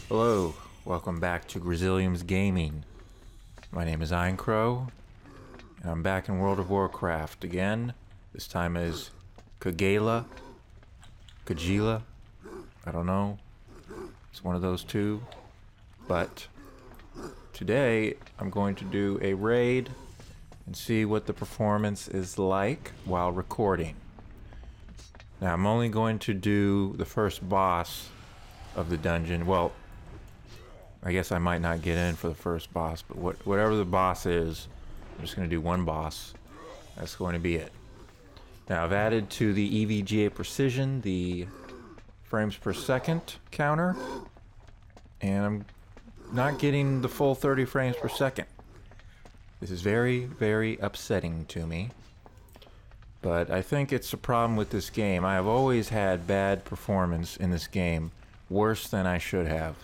Hello, welcome back to Grazilium's Gaming. My name is Eincrou, and I'm back in World of Warcraft again. This time as Kagela, I don't know. It's one of those two. But today I'm going to do a raid and see what the performance is like while recording. Now I'm only going to do the first boss of the dungeon. Well, I guess I might not get in for the first boss, but whatever the boss is, I'm just going to do one boss. That's going to be it. Now I've added to the EVGA precision the frames per second counter, and I'm not getting the full 30 frames per second. This is very, very upsetting to me. But I think it's a problem with this game. I have always had bad performance in this game, worse than I should have.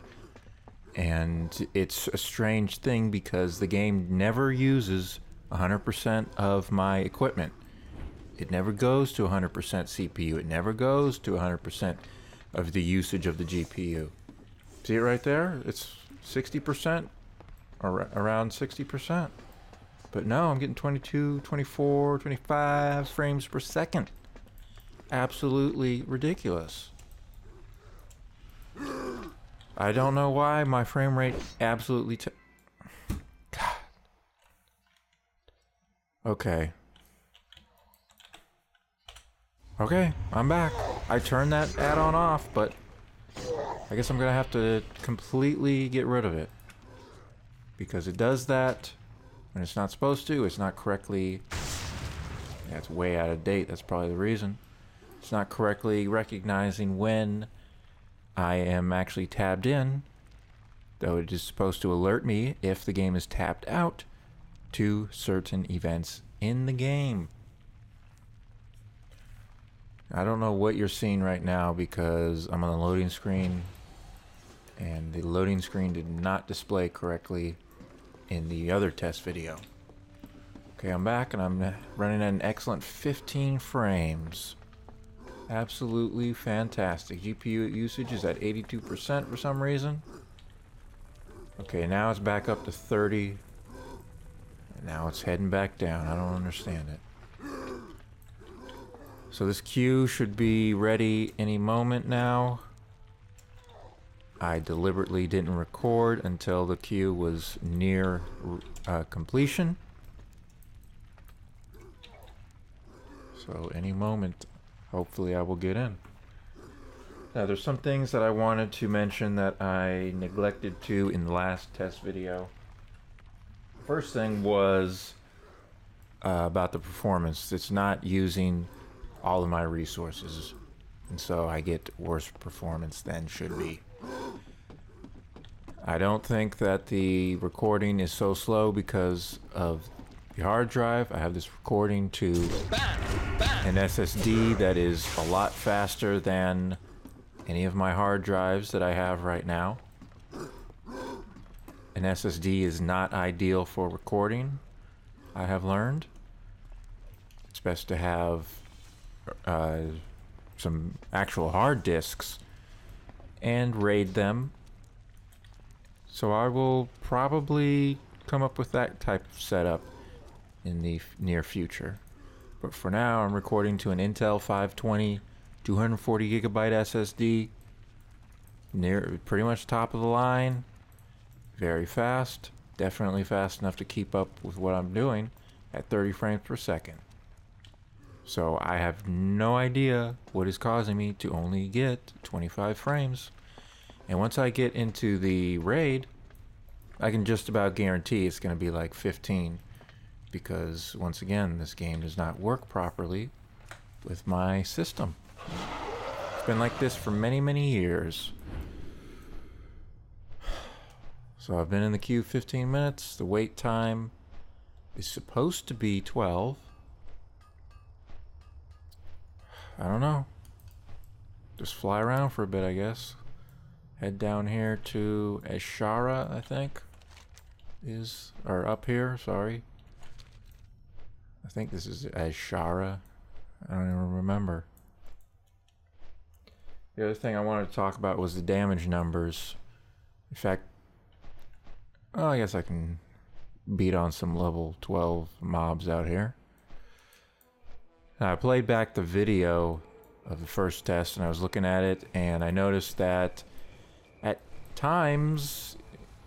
And it's a strange thing because the game never uses 100% of my equipment. It never goes to 100% CPU. It never goes to 100% of the usage of the GPU. See it right there? It's 60%, or around 60%. But no, I'm getting 22, 24, 25 frames per second. Absolutely ridiculous. I don't know why my frame rate absolutely God. Okay. Okay, I'm back. I turned that add-on off, but I guess I'm gonna have to completely get rid of it. Because it does that when it's not supposed to. It's not correctly... Yeah, it's way out of date, that's probably the reason. It's not correctly recognizing when I am actually tabbed in, though it is supposed to alert me if the game is tapped out to certain events in the game. I don't know what you're seeing right now because I'm on the loading screen, and the loading screen did not display correctly in the other test video. Okay, I'm back and I'm running at an excellent 15 frames. Absolutely fantastic. GPU usage is at 82% for some reason. Okay, now it's back up to 30. And now it's heading back down. I don't understand it. So this queue should be ready any moment now. I deliberately didn't record until the queue was near completion. So any moment, hopefully I will get in. Now there's some things that I wanted to mention that I neglected to in the last test video. First thing was about the performance. It's not using all of my resources, and so I get worse performance than should be. I don't think that the recording is so slow because of the hard drive. I have this recording to an SSD that is a lot faster than any of my hard drives that I have right now. An SSD is not ideal for recording, I have learned. It's best to have some actual hard disks and RAID them. So I will probably come up with that type of setup in the near future. But for now, I'm recording to an Intel 520 240 gigabyte SSD, near pretty much top of the line, very fast, definitely fast enough to keep up with what I'm doing at 30 frames per second. So I have no idea what is causing me to only get 25 frames. And once I get into the raid, I can just about guarantee it's going to be like 15. Because, once again, this game does not work properly with my system. It's been like this for many, many years. So I've been in the queue 15 minutes. The wait time is supposed to be 12. I don't know. Just fly around for a bit, I guess. Head down here to Ashara, I think. Or up here, sorry. I think this is Ashara. I don't even remember. The other thing I wanted to talk about was the damage numbers. In fact, oh, I guess I can beat on some level 12 mobs out here. Now, I played back the video of the first test and I was looking at it and I noticed that at times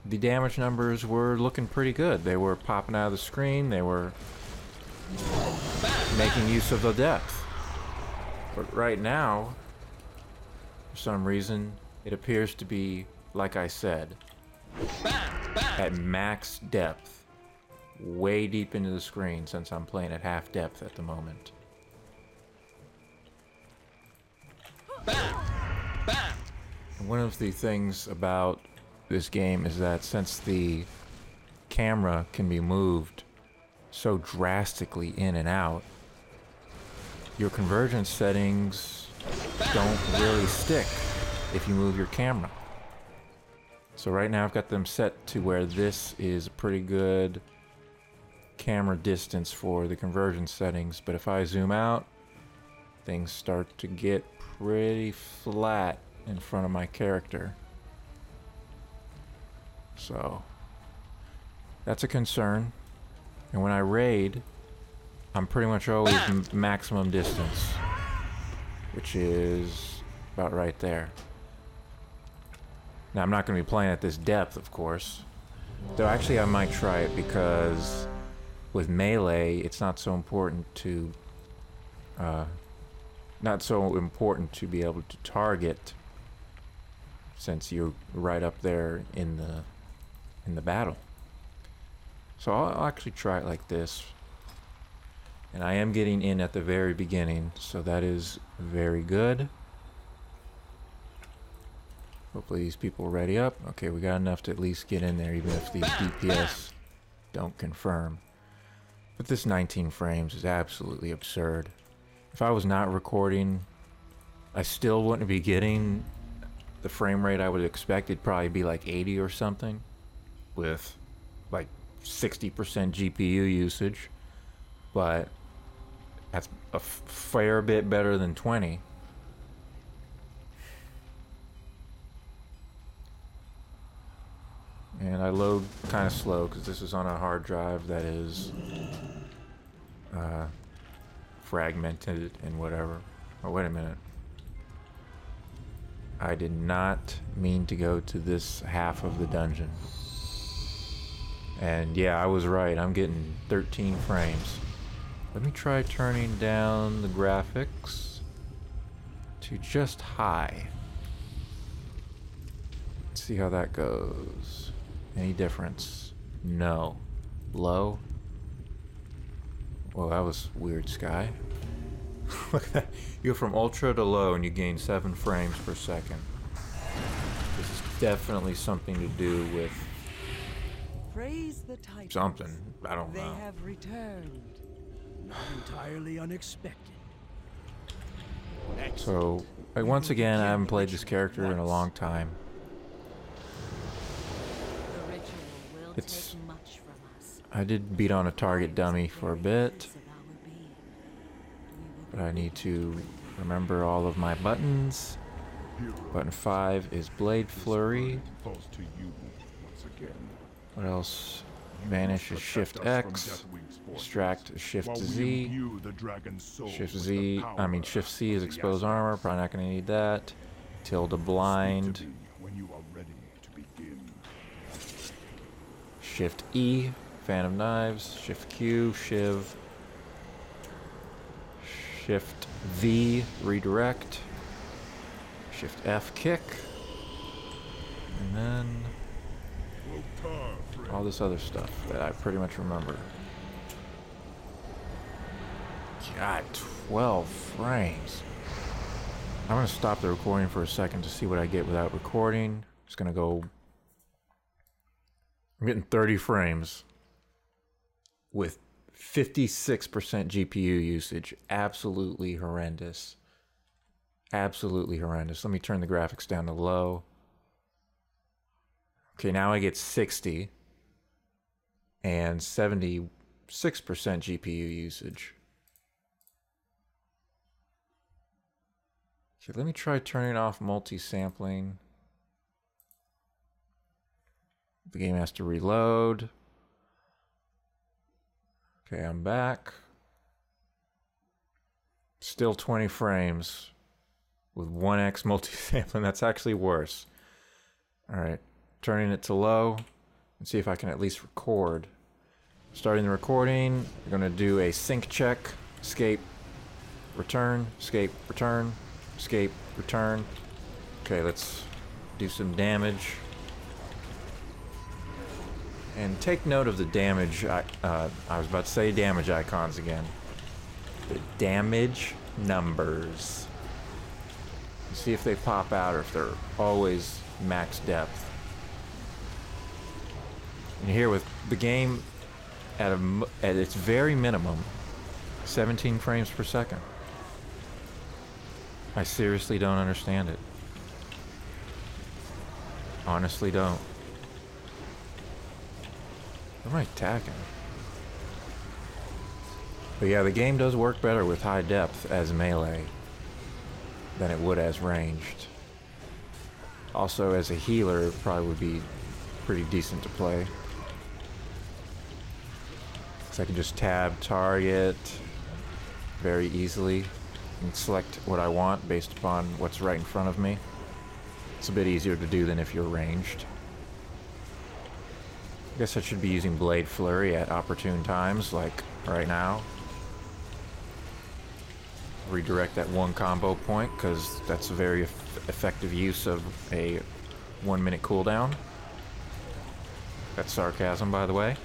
the damage numbers were looking pretty good. They were popping out of the screen, they were making use of the depth. But right now, for some reason, it appears to be, like I said, at max depth, way deep into the screen since I'm playing at half depth at the moment. And one of the things about this game is that since the camera can be moved so drastically in and out, your convergence settings don't really stick if you move your camera. So right now I've got them set to where this is a pretty good camera distance for the convergence settings, but if I zoom out, things start to get pretty flat in front of my character. So that's a concern. And when I raid, I'm pretty much always maximum distance, which is about right there. Now I'm not going to be playing at this depth, of course. Though actually I might try it because with melee, it's not so important to be able to target, since you're right up there in the battle. So I'll actually try it like this. And I am getting in at the very beginning, so that is very good. Hopefully these people are ready up. Okay, we got enough to at least get in there, even if these DPS don't confirm. But this 19 frames is absolutely absurd. If I was not recording, I still wouldn't be getting the frame rate I would expect. It'd probably be like 80 or something, with like 60% GPU usage. But that's a fair bit better than 20. And I load kind of slow because this is on a hard drive that is fragmented and whatever. Oh, wait a minute. I did not mean to go to this half of the dungeon. And yeah, I was right. I'm getting 13 frames. Let me try turning down the graphics to just high. Let's see how that goes. Any difference? No. Low? Well, that was weird, Sky. Look at that. You go from ultra to low and you gain 7 frames per second. This is definitely something to do with Praise the type something. I don't know. They have returned. Not entirely unexpected. So, like, once again, I haven't played this character in a long time. The ritual will It's... take much from us. I did beat on a target dummy for a bit, but I need to remember all of my buttons. Button 5 is Blade Flurry. What else? Vanish is Shift X. Distract is Shift Z. Shift C is Expose Armor. Probably not going to need that. Tilde Blind. Shift E, Fan of Knives. Shift Q, Shiv. Shift V, Redirect. Shift F, Kick. And then all this other stuff that I pretty much remember. God, 12 frames. I'm going to stop the recording for a second to see what I get without recording. Just going to go... I'm getting 30 frames with 56% GPU usage. Absolutely horrendous. Absolutely horrendous. Let me turn the graphics down to low. Okay, now I get 60 and 76% GPU usage. Okay, let me try turning off multi-sampling. The game has to reload. Okay, I'm back. Still 20 frames with 1x multi-sampling. That's actually worse. Alright, turning it to low and see if I can at least record. Starting the recording, we're going to do a sync check. Escape, return, escape, return, escape, return. Okay, let's do some damage. And take note of the damage. I was about to say damage icons again. The damage numbers. See if they pop out or if they're always max depth. And here with the game at its very minimum, 17 frames per second. I seriously don't understand it. Honestly don't. What am I attacking? But yeah, the game does work better with high depth as melee than it would as ranged. Also, as a healer, it probably would be pretty decent to play. So I can just tab target very easily and select what I want based upon what's right in front of me. It's a bit easier to do than if you're ranged. I guess I should be using Blade Flurry at opportune times, like right now. Redirect that one combo point, because that's a very effective use of a 1 minute cooldown. That's sarcasm, by the way.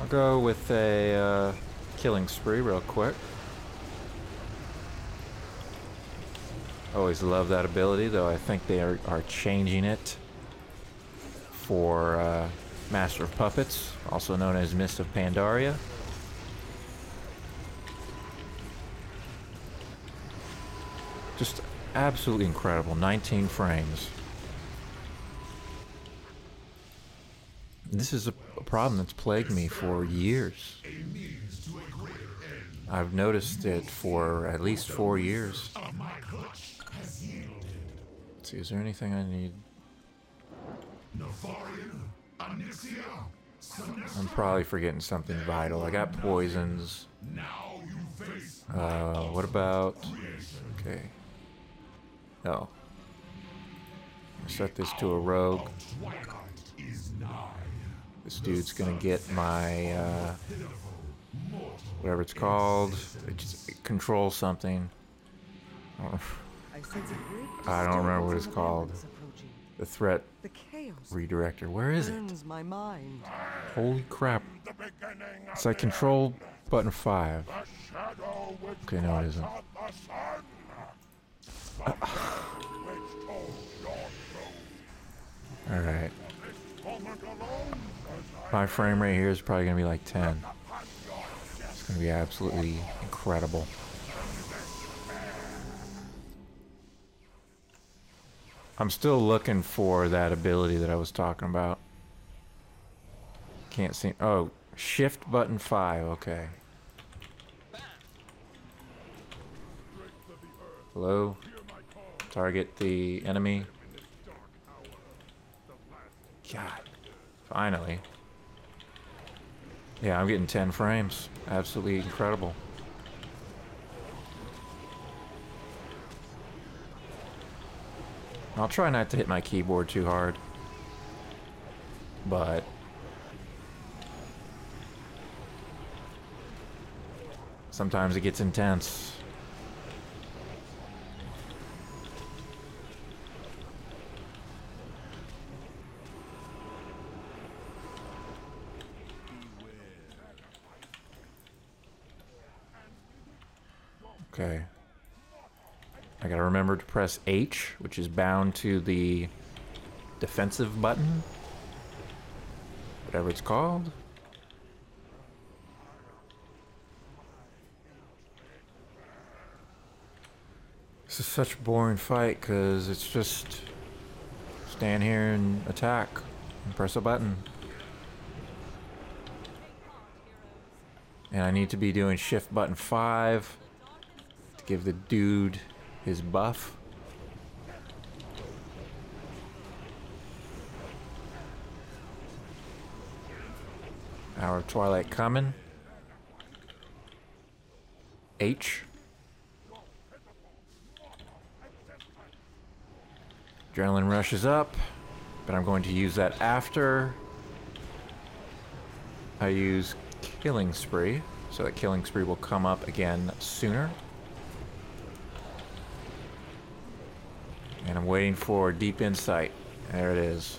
I'll go with a killing spree real quick. Always love that ability, though I think they are changing it for Master of Puppets, also known as Mist of Pandaria. Just absolutely incredible. 19 frames. This is a problem that's plagued me for years. I've noticed it for at least 4 years. Let's see, is there anything I need? I'm probably forgetting something vital. I got poisons. What about... Okay. Oh. Set this to a rogue. This dude's gonna get my, whatever it's called. It controls something. I don't remember what it's called. The threat redirector. Where is it? Holy crap. It's like control button 5. Okay, no it isn't. Alright. My frame rate here is probably going to be like 10. It's going to be absolutely incredible. I'm still looking for that ability that I was talking about. Can't see. Oh, shift button 5. Okay. Hello? Target the enemy. God. Finally. Yeah, I'm getting 10 frames. Absolutely incredible. I'll try not to hit my keyboard too hard. But... sometimes it gets intense. Okay. I gotta remember to press H, which is bound to the defensive button. Whatever it's called. This is such a boring fight because it's just stand here and attack and press a button. And I need to be doing shift button 5 to give the dude his buff. Hour of Twilight coming. H. Adrenaline rush is up, but I'm going to use that after I use Killing Spree, so that Killing Spree will come up again sooner. And I'm waiting for Deep Insight. There it is.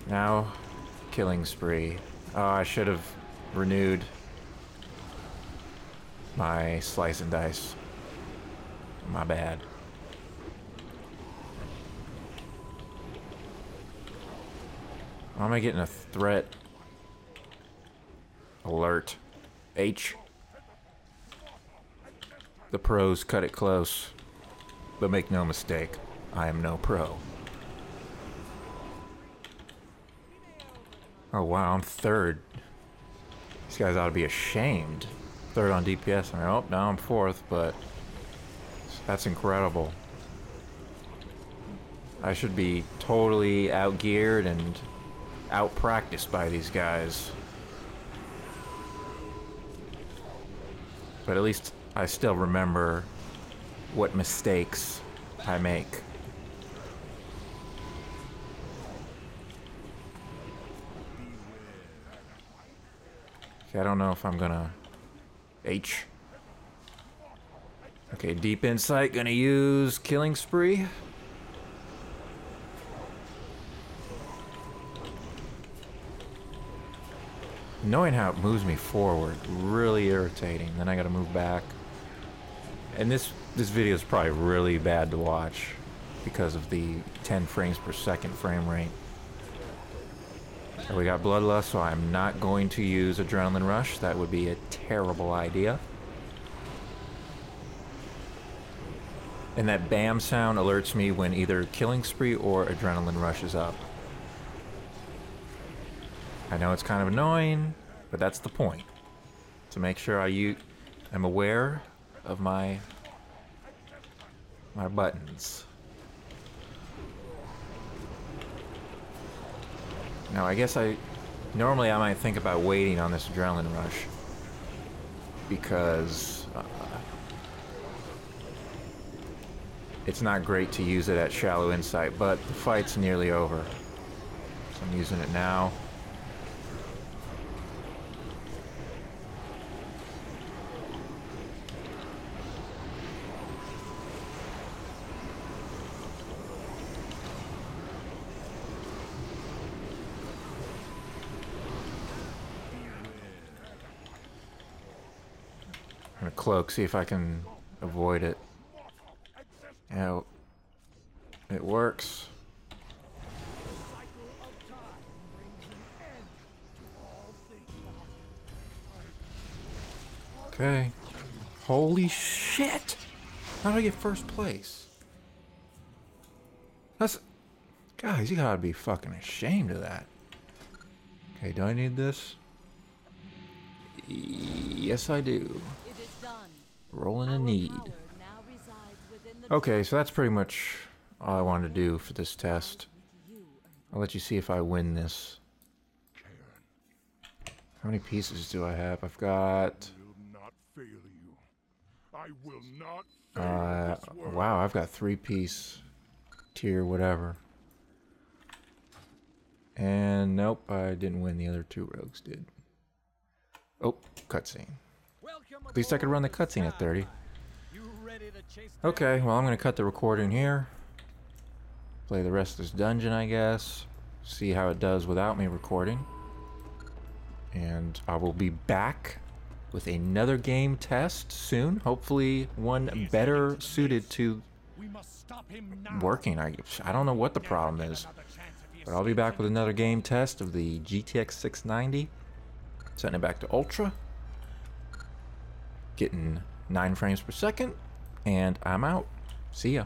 Now, Killing Spree. Oh, I should have renewed my Slice and Dice. My bad. Why am I getting a threat alert? H. The pros cut it close, but make no mistake, I am no pro. Oh wow, I'm third. These guys ought to be ashamed. Third on DPS. I mean, oh, now I'm fourth, but that's incredible. I should be totally outgeared and out-practiced by these guys. But at least I still remember what mistakes I make. Okay, I don't know if I'm gonna... H. Okay, Deep Insight, gonna use Killing Spree. Knowing how it moves me forward, really irritating. Then I gotta move back. And this video is probably really bad to watch because of the 10 frames per second frame rate. So we got Bloodlust, so I'm not going to use Adrenaline Rush. That would be a terrible idea. And that BAM sound alerts me when either Killing Spree or Adrenaline Rush is up. I know it's kind of annoying, but that's the point. To make sure I'm aware of my buttons. Now I guess normally I might think about waiting on this Adrenaline Rush because it's not great to use it at Shallow Insight, but the fight's nearly over. So I'm using it now. I'm gonna cloak, see if I can avoid it. Yeah, it works. Okay. Holy shit! How did I get first place? That's... Guys, you gotta be fucking ashamed of that. Okay, do I need this? Yes, I do. Rolling a need. Okay, so that's pretty much all I wanted to do for this test. I'll let you see if I win this. How many pieces do I have? I've got... wow, I've got 3-piece tier whatever. And nope, I didn't win. The other 2 rogues did. Oh, cutscene. At least I could run the cutscene at 30. Okay, well I'm gonna cut the recording here. Play the rest of this dungeon, I guess. See how it does without me recording. And I will be back with another game test soon. Hopefully one better suited to working. I don't know what the problem is. But I'll be back with another game test of the GTX 690. Setting it back to Ultra. Getting 9 frames per second. And I'm out. See ya.